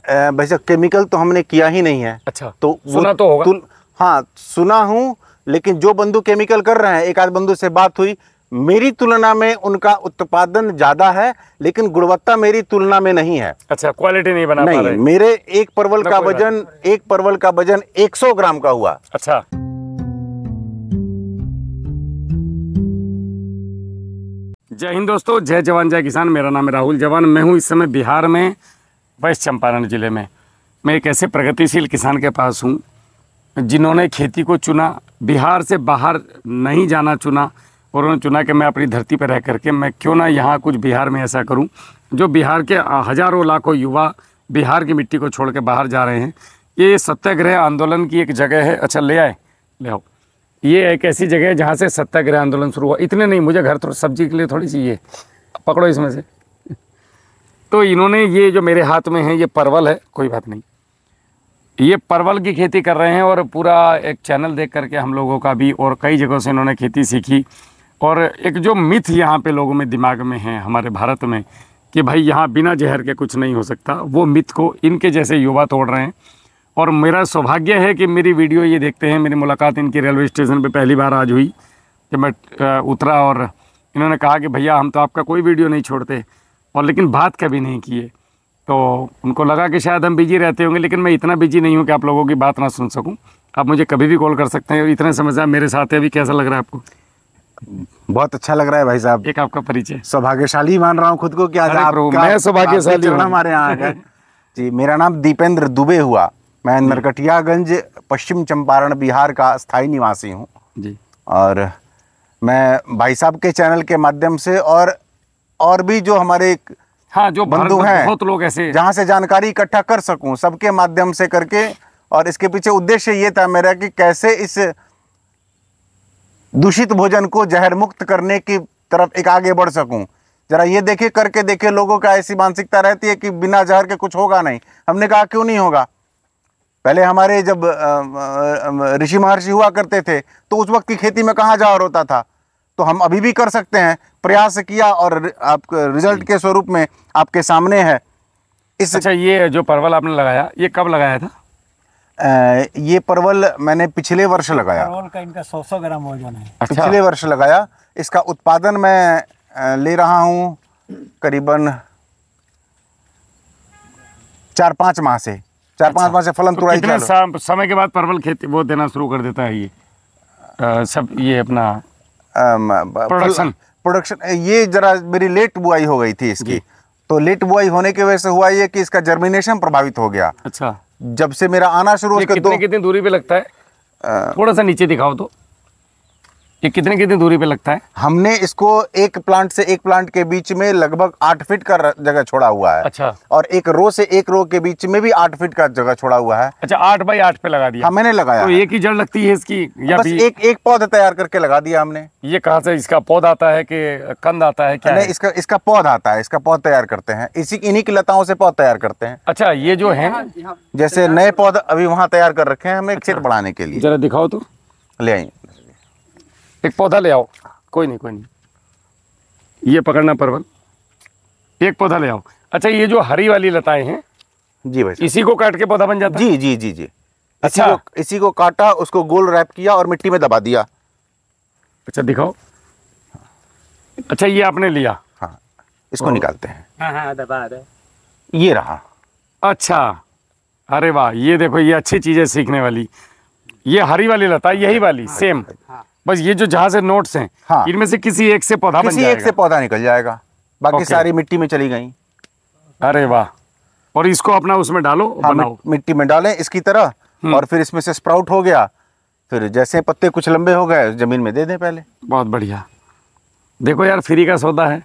भाई साहब केमिकल तो हमने किया ही नहीं है। अच्छा, तो सुना तो होगा। हाँ सुना हूँ, लेकिन जो बंधु केमिकल कर रहे हैं, एक आध बंधु से बात हुई, मेरी तुलना में उनका उत्पादन ज्यादा है, लेकिन गुणवत्ता मेरी तुलना में नहीं है। अच्छा, क्वालिटी नहीं बना पा रहे। मेरे एक परवल का वजन 100 ग्राम का हुआ। अच्छा, जय हिंद दोस्तों, जय जवान जय किसान। मेरा नाम है राहुल जवान। मैं हूं इस समय बिहार में, वेस्ट चंपारण जिले में। मैं एक ऐसे प्रगतिशील किसान के पास हूं जिन्होंने खेती को चुना, बिहार से बाहर नहीं जाना चुना, और उन्होंने चुना कि मैं अपनी धरती पर रह करके मैं क्यों ना यहाँ कुछ बिहार में ऐसा करूं जो बिहार के हज़ारों लाखों युवा बिहार की मिट्टी को छोड़ के बाहर जा रहे हैं। ये सत्याग्रह आंदोलन की एक जगह है। अच्छा, ले आओ। ये एक ऐसी जगह है जहाँ से सत्याग्रह आंदोलन शुरू हुआ। इतने नहीं, मुझे घर थोड़ी सब्जी के लिए थोड़ी चाहिए, पकड़ो इसमें से। तो इन्होंने ये जो मेरे हाथ में है ये परवल है, कोई बात नहीं, ये परवल की खेती कर रहे हैं। और पूरा एक चैनल देख करके हम लोगों का भी, और कई जगहों से इन्होंने खेती सीखी। और एक जो मिथ यहाँ पे लोगों में दिमाग में है हमारे भारत में कि भाई यहाँ बिना जहर के कुछ नहीं हो सकता, वो मिथ को इनके जैसे युवा तोड़ रहे हैं। और मेरा सौभाग्य है कि मेरी वीडियो ये देखते हैं। मेरी मुलाकात इनकी रेलवे स्टेशन पे पहली बार आज हुई, जब मैं उतरा, और इन्होंने कहा कि भैया हम तो आपका कोई वीडियो नहीं छोड़ते, और लेकिन बात कभी नहीं किए। तो उनको लगा कि शायद हम बिजी रहते होंगे, लेकिन मैं इतना बिजी नहीं हूँ कि आप लोगों की बात ना सुन सकूँ। आप मुझे कभी भी कॉल कर सकते हैं। इतने समय से मेरे साथ है। अभी कैसा लग रहा है आपको? बहुत अच्छा लग रहा है भाई साहब। एक आपका परिचय। सौभाग्यशाली मान रहा हूँ खुद को कि आज मैं सौभाग्यशाली हूँ, हमारे यहाँ आ गए। जी, मेरा नाम दीपेंद्र दुबे हुआ। मैं नरकटियागंज, पश्चिम चंपारण, बिहार का स्थायी निवासी हूँ जी। और मैं भाई साहब के चैनल के माध्यम से और भी जो हमारे हाँ जो बंधु हैं, बहुत लोग ऐसे जहाँ से जानकारी इकट्ठा कर सकूँ, सबके माध्यम से करके। और इसके पीछे उद्देश्य ये था मेरा कि कैसे इस दूषित भोजन को जहर मुक्त करने की तरफ एक आगे बढ़ सकूं। जरा ये देखे लोगों का ऐसी मानसिकता रहती है कि बिना जहर के कुछ होगा नहीं। हमने कहा क्यों नहीं होगा। पहले हमारे जब ऋषि महर्षि हुआ करते थे तो उस वक्त की खेती में कहाँ जहर होता था, तो हम अभी भी कर सकते हैं। प्रयास किया और आप रिजल्ट के स्वरूप में आपके सामने है। अच्छा, ये जो परवल आपने लगाया ये कब लगाया था? ये परवल मैंने पिछले वर्ष लगाया। परवल का इनका 100 ग्राम वजन है। अच्छा। पिछले वर्ष लगाया। इसका उत्पादन मैं ले रहा हूँ करीबन 4-5 माह से। 4-5 माह से फलन तुड़ाई कितने समय के बाद परवल खेती वो देना शुरू कर देता है ये सब ये अपना प्रोडक्शन? ये जरा मेरी लेट बुआई हो गई थी इसकी, तो लेट बुआई होने की वजह से हुआ ये कि इसका जर्मिनेशन प्रभावित हो गया। अच्छा, जब से मेरा आना शुरू हो, कितनी दूरी पे लगता है? थोड़ा सा नीचे दिखाओ तो। ये कितनी दूरी पे लगता है? हमने इसको एक प्लांट से एक प्लांट के बीच में लगभग 8 फीट का जगह छोड़ा हुआ है। अच्छा। और एक रो से एक रो के बीच में भी 8 फीट का जगह छोड़ा हुआ है। अच्छा, 8 बाई 8 पे लगा दिया? हाँ, मैंने लगाया। तो एक ही जड़ लगती है इसकी या बस एक पौधा तैयार करके लगा दिया हमने। ये कहाँ से इसका पौधा आता है कि कंद आता है, क्या नहीं, इसका पौधा आता है। इसका पौध तैयार करते हैं, इन्हीं की लताओं से पौध तैयार करते हैं। अच्छा, ये जो है जैसे नए पौधे अभी वहाँ तैयार कर रखे हैं हमने खेत बढ़ाने के लिए। जरा दिखाओ तो। ले आइए, एक पौधा ले आओ। कोई नहीं, ये पकड़ना परवल, एक पौधा ले आओ। अच्छा, ये जो हरी वाली लताएं हैं जी भाई, इसी को काट के पौधा बन जाता है? जी जी जी जी। अच्छा, इसी को काटा, उसको गोल रैप किया और मिट्टी में दबा दिया। अच्छा, दिखाओ। अच्छा, ये आपने लिया? हाँ, इसको निकालते हैं। हाँ, दबा दे। ये रहा। अच्छा, अरे वाह, ये देखो, ये अच्छी चीज़ है सीखने वाली। ये हरी वाली लता, यही वाली सेम। बस ये जो जहाँ से नोट्स हैं, हाँ, इनमें से किसी एक से पौधा बन जाएगा। किसी एक से पौधा निकल जाएगा, बाकी सारी मिट्टी में चली गई। अरे वाह। और इसको अपना उसमें डालो, हाँ, बनाओ। मिट्टी में डालें इसकी तरह, और फिर इसमें से स्प्राउट हो गया। फिर जैसे पत्ते कुछ लंबे हो गए जमीन में दे दें पहले। बहुत बढ़िया। देखो यार, फ्री का सौदा है।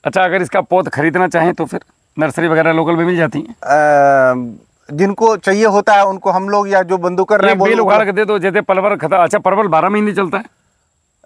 अच्छा, अगर इसका पौध खरीदना चाहें तो फिर नर्सरी वगैरह लोकल में मिल जाती हैं? जिनको चाहिए होता है उनको हम लोग, या जो बंधु कर रहे हैं, बेल उखाड़ के दे दो। जैसे परवल खता। अच्छा, परवल 12 महीने चलता है?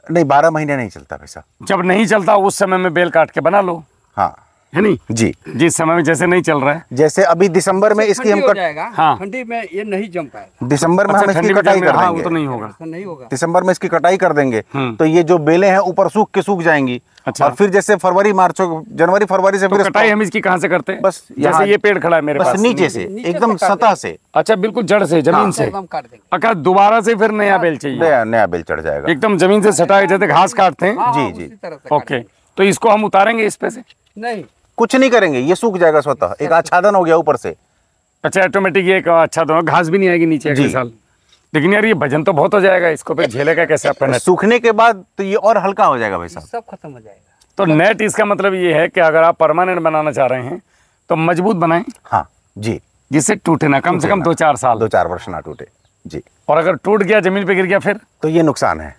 नहीं, 12 महीने नहीं चलता वैसा। जब नहीं चलता उस समय में बेल काट के बना लो। हाँ, है नहीं जी। जिस समय में जैसे नहीं चल रहा है, जैसे अभी दिसंबर में इसकी हम जाएगा। हाँ। ठंडी में ये नहीं जम पाएगा। दिसंबर में अच्छा, हम इसकी ठंडी में कटाई जम- कर हाँ, वो देंगे। तो नहीं होगा। ऐसा नहीं होगा। दिसंबर में इसकी कटाई कर देंगे हम्म। तो ये जो बेलें हैं ऊपर सूख के सूख जाएंगी। अच्छा। और फिर जैसे फरवरी मार्च जनवरी फरवरी से तो फिर कटाई हम इसकी कहाँ से करते हैं? बस यहाँ- जैसे ये पेड़ खड़ा है मेरे बस पास, नीचे से नीचे एकदम से काट सतह से अच्छा बिल्कुल जड़ से, जमीन से, एकदम काट देंगे। अच्छा दोबारा से फिर नया बेल चाहिए, नया बेल चढ़ जाएगा। एकदम जमीन से सटा के जैसे घास काटते हैं। हाँ, जी, हाँ, जी। उसी तरह से काट ओके, तो इसको हम उतारेंगे इस पे से? देंगे। नहीं, कुछ नहीं करेंगे, ये सूख जाएगा स्वतः, एक आच्छादन हो गया ऊपर से। अच्छा ऑटोमेटिक ये एक अच्छा तो घास भी नहीं आएगी नीचे अगले जी। साल। लेकिन यार ये वजन तो बहुत हो जाएगा, इसको फिर झेलेगा कैसे आपका नेट? सूखने के बाद तो ये और हल्का हो जाएगा भाई साहब। सब खत्म हो जाएगा। तो नेट इसका मतलब ये है कि अगर आप परमानेंट बनाना चाह रहे हैं तो मजबूत बनाएं, हाँ जी, जिससे टूटे ना, कम से कम 2-4 साल। 2-4 वर्ष ना टूटे जी। और अगर टूट गया, जमीन पे गिर गया फिर? तो ये नुकसान है,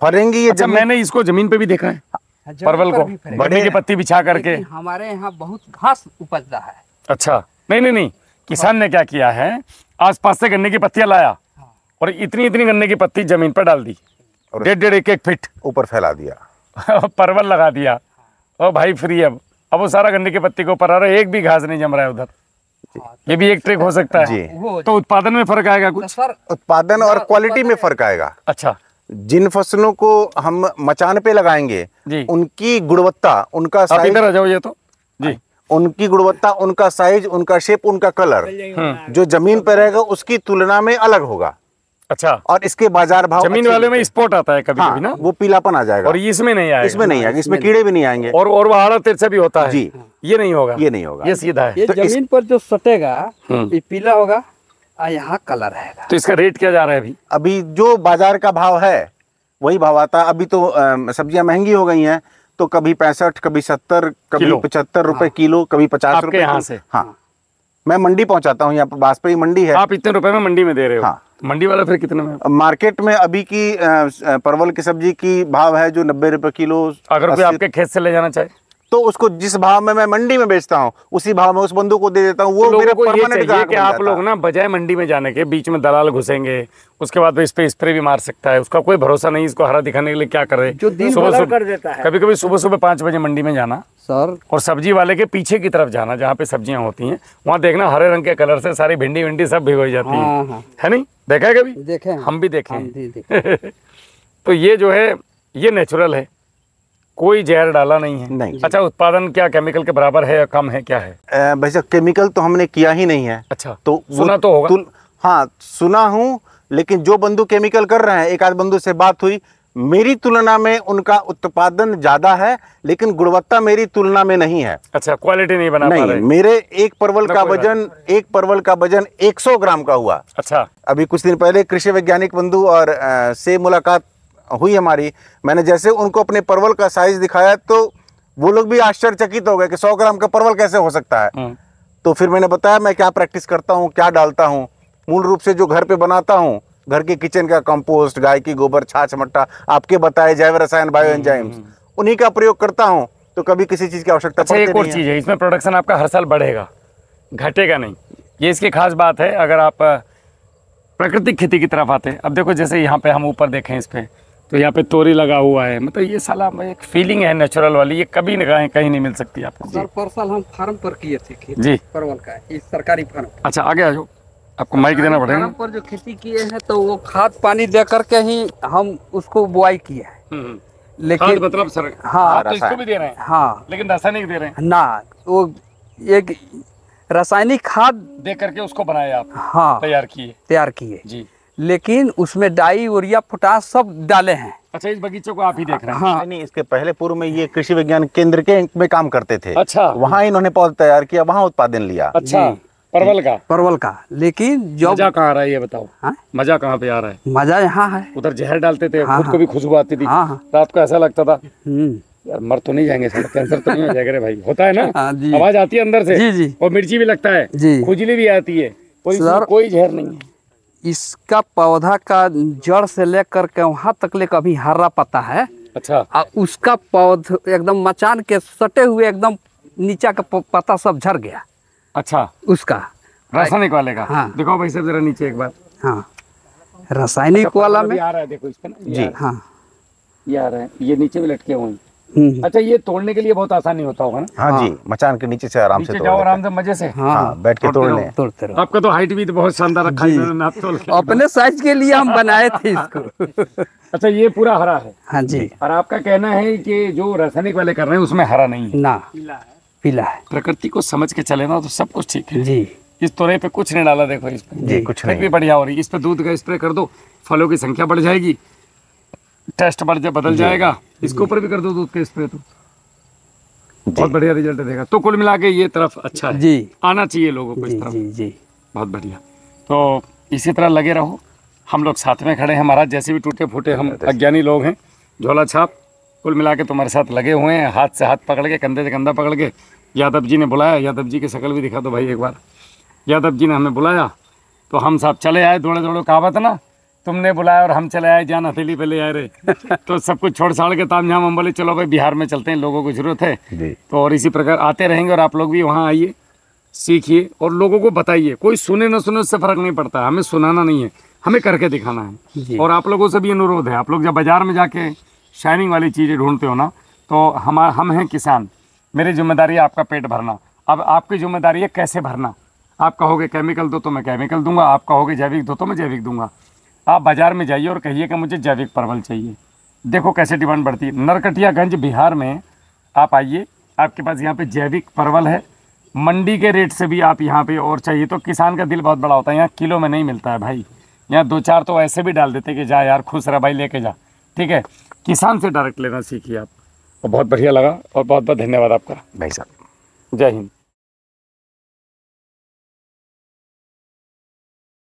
फरेंगी ये अच्छा जमीन। मैंने इसको जमीन पे भी देखा है, जमीन परवल पर को भी फरेगा। गन्ने की पत्ती बिछा करके। लेकिन हमारे यहाँ बहुत घास उपजता है। अच्छा नहीं, किसान ने क्या किया है, आसपास से गन्ने की पत्तियां लाया और इतनी इतनी गन्ने की पत्ती जमीन पर डाल दी, और 1.5 1 फीट ऊपर फैला दिया। परवल लगा दिया और भाई फ्री। अब वो सारा गन्ने की पत्ती के ऊपर आ रहा है, एक भी घास नहीं जम रहा है उधर। ये भी एक ट्रिक हो सकता जी। है। तो उत्पादन में फर्क आएगा तो कुछ? सर उत्पादन और क्वालिटी में फर्क आएगा। अच्छा जिन फसलों को हम मचान पे लगाएंगे जी। उनकी गुणवत्ता, उनका आप साइज, इधर आ जाओ, ये तो जी उनकी गुणवत्ता, उनका साइज, उनका शेप, उनका कलर जो जमीन पे रहेगा उसकी तुलना में अलग होगा। अच्छा, और इसके बाजार भाव जमीन अच्छे वाले में मिलते हैं। स्पॉट आता है कभी हाँ, कभी ना, वो पीलापन आ जाएगा और इसमें नहीं आएगा। इसमें नहीं आएगा, इसमें कीड़े भी नहीं आएंगे। और वो आड़ा तिरछा भी होता है जी। ये नहीं होगा, ये नहीं होगा। ये सीधा है। ये तो इस- जमीन पर जो सटेगा ये पीला होगा और यहाँ कलर रहेगा। तो इसका रेट क्या जा रहा है अभी? अभी जो बाजार का भाव है वही भाव आता है। अभी तो सब्जियां महंगी हो गई हैं, तो कभी 65, कभी 70, कभी किलो। 75 रुपए किलो, कभी 50 आपके रुपए यहाँ किलो। से? हाँ, मैं मंडी पहुंचाता हूँ, यहाँ पर बांसपरी मंडी है। आप इतने रुपए में मंडी में दे रहे हो? हाँ। मंडी वाला फिर कितने में? मार्केट में अभी की परवल की सब्जी की भाव है जो 90 रुपए किलो। अगर कोई 80 आपके खेत से ले जाना चाहे तो उसको जिस भाव में मैं मंडी में बेचता हूँ उसी भाव में उस बंधु को दे देता हूँ। वो तो मेरे लोगों को ये परमानेंट चाहिए ग्राहक कि बन आप जाता लोग है। ना बजाय मंडी में जाने के बीच में दलाल घुसेंगे, उसके बाद वो इस पे स्प्रे भी मार सकता है, उसका कोई भरोसा नहीं, इसको हरा दिखाने के लिए क्या करे। जो दिन सुबह भर सुबह कर देता है। कभी कभी सुबह 5 बजे मंडी में जाना सर और सब्जी वाले के पीछे की तरफ जाना जहाँ पे सब्जियां होती हैं, वहाँ देखना हरे रंग के कलर से सारी भिंडी विंडी सब भिगोई जाती हाँ, है, हाँ। है नहीं? देखा है कभी? देखे हैं। हम भी देखे हम हैं। भी देखे। तो ये जो है ये नेचुरल है, कोई जहर डाला नहीं है। नहीं। अच्छा उत्पादन क्या केमिकल के बराबर है या कम है, क्या है? भाई साहब केमिकल तो हमने किया ही नहीं है। अच्छा तो वो सुना तो होगा। हाँ सुना हूँ, लेकिन जो बंधु केमिकल कर रहे हैं, एक आध बंधु से बात हुई, मेरी तुलना में उनका उत्पादन ज्यादा है, लेकिन गुणवत्ता मेरी तुलना में नहीं है। अच्छा क्वालिटी नहीं बना पा नहीं, रहे? मेरे एक परवल ना का कोई बात वजन 100 ग्राम का हुआ। अच्छा अभी कुछ दिन पहले कृषि वैज्ञानिक बंधु और से मुलाकात हुई हमारी। मैंने जैसे उनको अपने परवल का साइज दिखाया तो वो लोग भी आश्चर्यचकित हो गए कि 100 ग्राम का परवल कैसे हो सकता है। तो फिर मैंने बताया मैं क्या प्रैक्टिस करता हूँ, क्या डालता हूँ। मूल रूप से जो घर पे बनाता हूँ, घर के किचन का कंपोस्ट, गाय की गोबर, छाछ मट्टा, आपके बताए जैव रसायन, बायो एंजाइम्स, उन्हीं का प्रयोग करता हूँ। तो कभी किसी चीज़ की आवश्यकता अच्छा पड़ती एक और नहीं चीज़ है, इसमें प्रोडक्शन आपका हर साल बढ़ेगा, घटेगा नहीं। ये इसकी खास बात है। अगर आप प्राकृतिक खेती की तरफ आते हैं, अब देखो जैसे यहाँ पे हम ऊपर देखें इस पे, तो यहाँ पे तोरी लगा हुआ है, मतलब ये साला एक फीलिंग है नेचुरल वाली, ये कभी कहीं नहीं मिल सकती आपको। सर परसाल हम फार्म पर किए थे खेती जी परवल का, इस सरकारी फार्म। अच्छा आगे आ जाओ, आपको माइक देना पड़ेगा। फार्म पर जो खेती किए हैं तो वो खाद पानी दे करके ही हम उसको बुआई किए हैं। खाद लेकिन मतलब सर हाँ, आप तो इसको भी दे रहे हैं, हाँ लेकिन रासायनिक दे रहे हैं, ना वो एक रासायनिक खाद दे करके उसको बनाए आप, हाँ तैयार किए तैयार किए, जी। लेकिन उसमें डाई यूरिया पोटास सब डाले हैं। अच्छा इस बगीचे को आप ही देख रहे हैं? हाँ नहीं, इसके पहले पूर्व में ये कृषि विज्ञान केंद्र के में काम करते थे। अच्छा। वहाँ इन्होंने पौधा तैयार किया, वहाँ उत्पादन लिया। अच्छा परवल का परवल का, लेकिन जब मजा कहाँ आ रहा है ये बताओ? हाँ? मजा कहाँ पे आ रहा है? मजा यहाँ है। उधर जहर डालते थे, हाँ, खुद को भी खुशबू आती थी, हाँ, हाँ। रात को ऐसा लगता था हम्म, यार मर तो नहीं जाएंगे, साला कैंसर तो नहीं हो जाएगा रे भाई, होता है ना, हाँ, जी। आवाज आती है अंदर से, जी, जी। और मिर्ची भी लगता है, जी। खुजली भी आती है, और इसमें सर, कोई जहर नहीं है। इसका पौधा का जड़ से लेकर के वहाँ तक ले कभी हरा पत्ता है, अच्छा और उसका पौधा एकदम मचान के सटे हुए एकदम नीचा का पत्ता सब झड़ गया अच्छा उसका। रासायनिक वाले का? हाँ। देखो भाई साहब जरा नीचे एक बार, हाँ रासायनिक वाला में आ रहा है, देखो इस पे ना जी। हाँ ये आ रहा है, ये नीचे भी लटके हुए हैं, अच्छा, ये तोड़ने के लिए बहुत आसानी होता होगा ना? हाँ जी, मचान के नीचे से आराम से नीचे तोड़ जाओ लेते आराम से मजे से। हाँ हाँ, बैठ के तोड़ लें। तोड़ते रहो। आपका तो हाइट भी तो बहुत शानदार रखा है इन्होंने, नाप तोल के। अपने साइज के लिए हम बनाए थे इसको। अच्छा, ये पूरा हरा है? हाँ जी। और आपका कहना है कि जो रासायनिक वाले कर रहे हैं उसमें हरा नहीं है, ना पीला है। प्रकृति को समझ के चले ना तो सब कुछ ठीक है। जी इस तोरे पे कुछ नहीं डाला, देखो इस पे जी कुछ फिर भी नहीं। बढ़िया हो रही है। इस पे दूध का स्प्रे कर दो, फलों की संख्या बढ़ जाएगी, टेस्ट बदल जाएगा। इसके ऊपर भी कर दो दूध का स्प्रे तो बहुत बढ़िया रिजल्ट देगा। तो कुल मिला के ये तरफ अच्छा है जी आना चाहिए लोगों को इस जी तरफ। जी जी। बहुत बढ़िया। तो इसी तरह लगे रहो, हम लोग साथ में खड़े हैं महाराज। जैसे भी टूटे फूटे हम अज्ञानी लोग हैं, झोला छाप कुल मिला के तुम्हारे साथ लगे हुए हैं, हाथ से हाथ पकड़ के, कंधे से कंधा पकड़ के। यादव जी ने बुलाया, यादव जी की शक्ल भी दिखा दो भाई एक बार। यादव जी ने हमें बुलाया तो हम सब चले आए, दौड़े दौड़े। कहावत ना, तुमने बुलाया और हम चले आए, जान हथेली पे ले आए रे। तो सब कुछ छोड़ छाड़ के तामझाम हम बोले चलो भाई बिहार में चलते हैं, लोगों को जरूरत है। जी तो और इसी प्रकार आते रहेंगे और आप लोग भी वहाँ आइए, सीखिए और लोगों को बताइए। कोई सुने न सुने उससे फर्क नहीं पड़ता, हमें सुनाना नहीं है, हमें करके दिखाना है। जी। और आप लोगों से भी अनुरोध है, आप लोग जब बाजार में जाके शाइनिंग वाली चीज़ें ढूंढते हो ना, तो हम हैं किसान, मेरी जिम्मेदारी है आपका पेट भरना। अब आपकी जिम्मेदारी है कैसे भरना। आप कहोगे केमिकल दो तो मैं केमिकल दूंगा, आप कहोगे जैविक दो तो मैं जैविक दूंगा। आप बाजार में जाइए और कहिए कि मुझे जैविक परवल चाहिए। देखो कैसे डिमांड बढ़ती है। नरकटियागंज बिहार में आप आइए, आपके पास यहाँ पे जैविक परवल है, मंडी के रेट से भी आप यहाँ पे और चाहिए तो। किसान का दिल बहुत बड़ा होता है, यहाँ किलो में नहीं मिलता है भाई, यहाँ 2-4 तो ऐसे भी डाल देते कि जा यार खुश रहा भाई, लेके जा। ठीक है, किसान से डायरेक्ट लेना सीखिए आप। तो बहुत बढ़िया लगा और बहुत बहुत धन्यवाद आपका भाई साहब। जय हिंद।